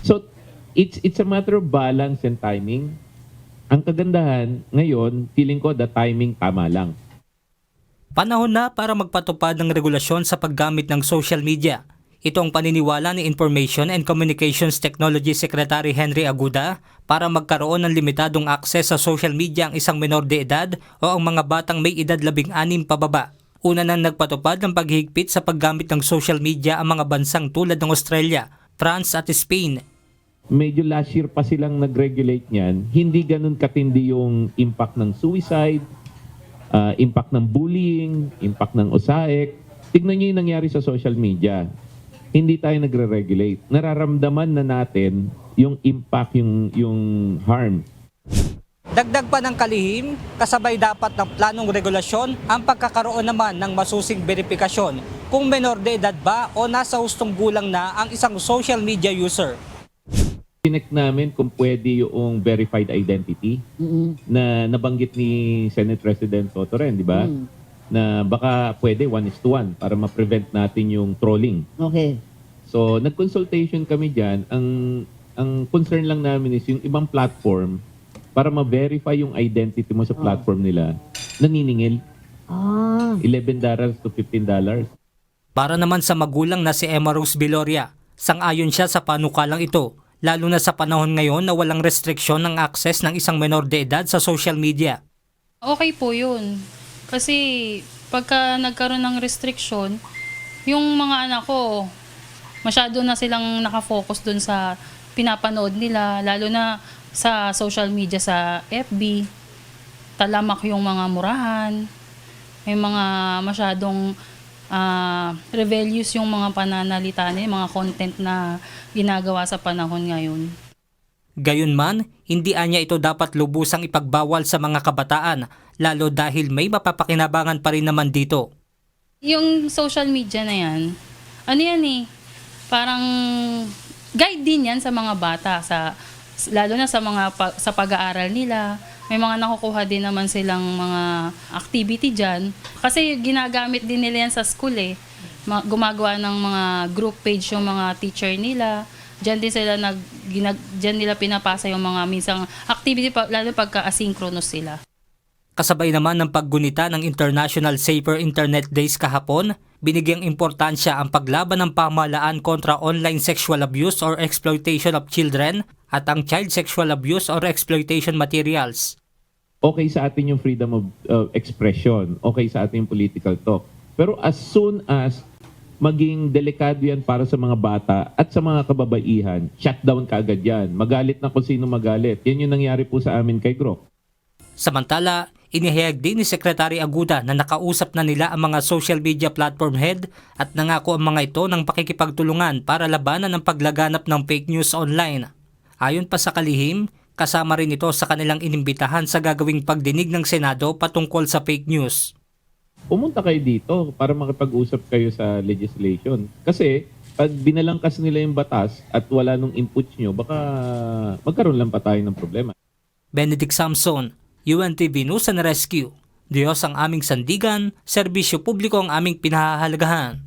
So, it's a matter of balance and timing. Ang kagandahan, ngayon, feeling ko the timing tama lang. Panahon na para magpatupad ng regulasyon sa paggamit ng social media. Ito ang paniniwala ni Information and Communications Technology Secretary Henry Aguda para magkaroon ng limitadong akses sa social media ang isang menor de edad o ang mga batang may edad 16 pababa. Una nang nagpatupad ng paghihigpit sa paggamit ng social media ang mga bansang tulad ng Australia, France at Spain. Medyo last year pa silang nag-regulate niyan. Hindi ganun katindi yung impact ng suicide, impact ng bullying, impact ng OSAEC. Tignan niyo yung nangyari sa social media. Hindi tayo nagre-regulate. Nararamdaman na natin yung impact, yung harm. Dagdag pa ng kalihim, kasabay dapat ng planong regulasyon ang pagkakaroon naman ng masusing verifikasyon kung menor de edad ba o nasa hustong gulang na ang isang social media user. Tinek namin kung pwede yung verified identity na nabanggit ni Senate President Soto rin, di ba? Na baka pwede 1:1 para ma-prevent natin yung trolling. Okay. So, nag-consultation kami dyan. Ang concern lang namin is yung ibang platform para ma-verify yung identity mo sa platform nila, naniningil. $11 to $15. Para naman sa magulang na si Emma Rose Viloria, sang-ayon siya sa panukalang ito, lalo na sa panahon ngayon na walang restriksyon ng access ng isang menor de edad sa social media. Okay po yun. Kasi pagka nagkaroon ng restriction, yung mga anak ko, masyado na silang nakafocus dun sa pinapanood nila, lalo na sa social media, sa FB. Talamak yung mga murahan, may mga masyadong rebellious yung mga pananalita nila, mga content na ginagawa sa panahon ngayon. Gayunman, hindi anya ito dapat lubusang ipagbawal sa mga kabataan, lalo dahil may mapapakinabangan pa rin naman dito. Yung social media na yan, ano yan parang guide din yan sa mga bata, lalo na sa pag-aaral nila. May mga nakukuha din naman silang mga activity dyan. Kasi ginagamit din nila yan sa school Gumagawa ng mga group page yung mga teacher nila. Diyan din sila diyan nila pinapasa yung mga minsang activity, lalo pagka asynchronous sila. Kasabay naman ng paggunita ng International Safer Internet Days kahapon, binigyang importansya ang paglaban ng pamahalaan kontra online sexual abuse or exploitation of children at ang child sexual abuse or exploitation materials. Okay sa atin yung freedom of expression, okay sa atin yung political talk. Pero as soon as maging delikado yan para sa mga bata at sa mga kababaihan, shutdown ka agad yan. Magalit na kung sino magalit. Yan yung nangyari po sa amin kay Grok. Samantala, inihayag din ni Secretary Aguda na nakausap na nila ang mga social media platform head at nangako ang mga ito ng pakikipagtulungan para labanan ang paglaganap ng fake news online. Ayon pa sa kalihim, kasama rin ito sa kanilang inimbitahan sa gagawing pagdinig ng Senado patungkol sa fake news. Pumunta kayo dito para makipag-usap kayo sa legislation. Kasi pag binalangkas nila yung batas at wala nung inputs nyo, baka magkaroon lang pa tayo ng problema. Benedict Samson, UNTV News and Rescue. Diyos ang aming sandigan, serbisyo publiko ang aming pinahahalagahan.